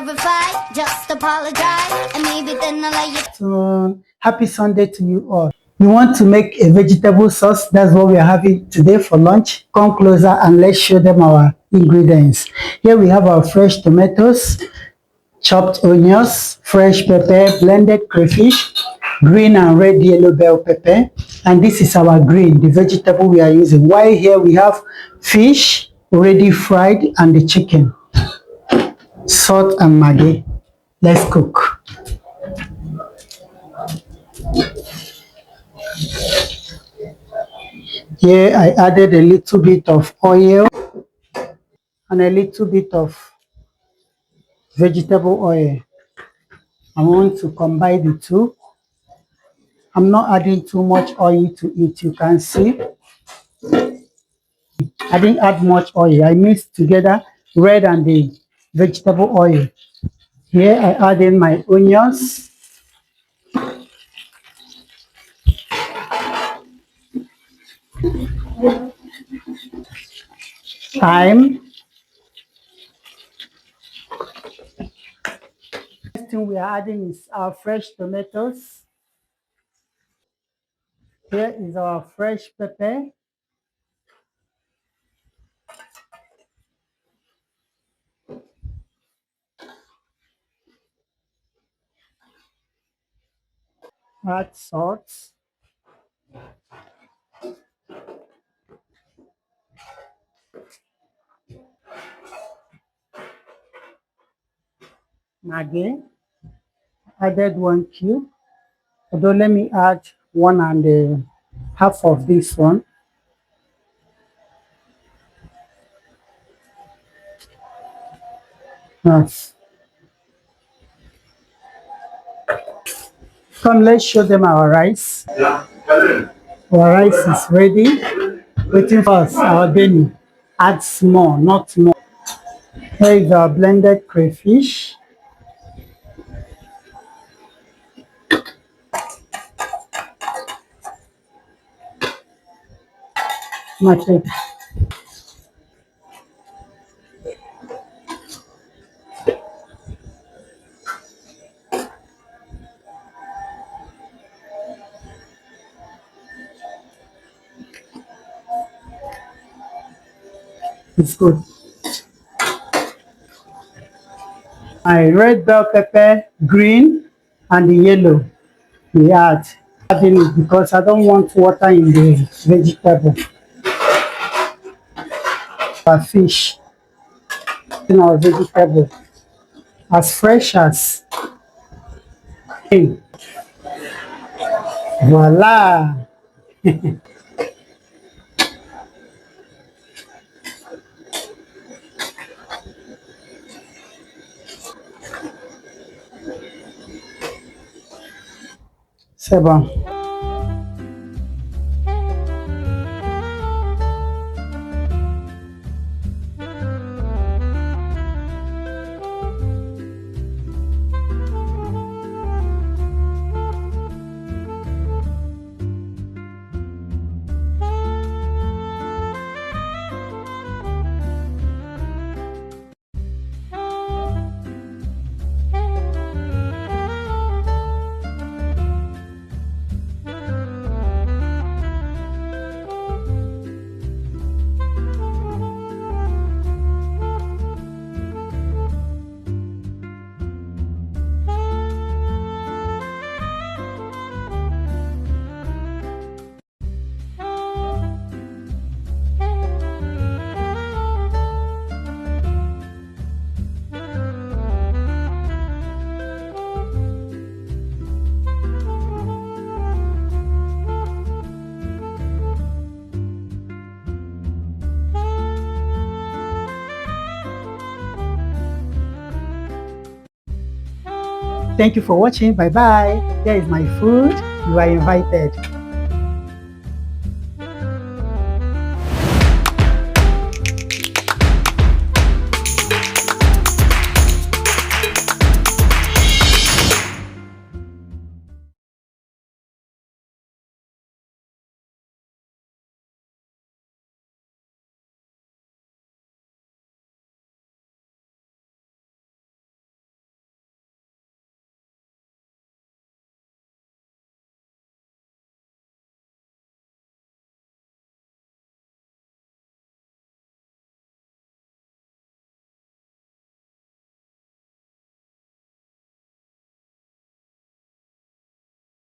verify, just apologize, and maybe then I'll let you. So, happy Sunday to you all. You want to make a vegetable sauce? That's what we are having today for lunch. Come closer and let's show them our ingredients. Here we have our fresh tomatoes, chopped onions, fresh pepper, blended crayfish, green and red yellow bell pepper, and this is our green, the vegetable we are using. While here we have fish already fried and the chicken, salt and maggi. Let's cook. Here I added a little bit of oil and a little bit of vegetable oil. I want to combine the two. I'm not adding too much oil to it. You can see I didn't add much oil. I mixed together red and the vegetable oil. Here I add in my onions, thyme. Next thing we are adding is our fresh tomatoes. Here is our fresh pepper. Add salt. Maggi. Added 1 cube. Although let me add 1.5 of this one. Yes. Come, let's show them our rice. Our rice is ready. Waiting for us, our Benny. Add small, not more. Here is our blended crayfish. Mate. It's good. My red bell pepper, green, and the yellow we adding it because I don't want water in the vegetable. Our fish in our vegetable as fresh as voila. C'est bon. Thank you for watching. Bye bye. Here is my food. You are invited.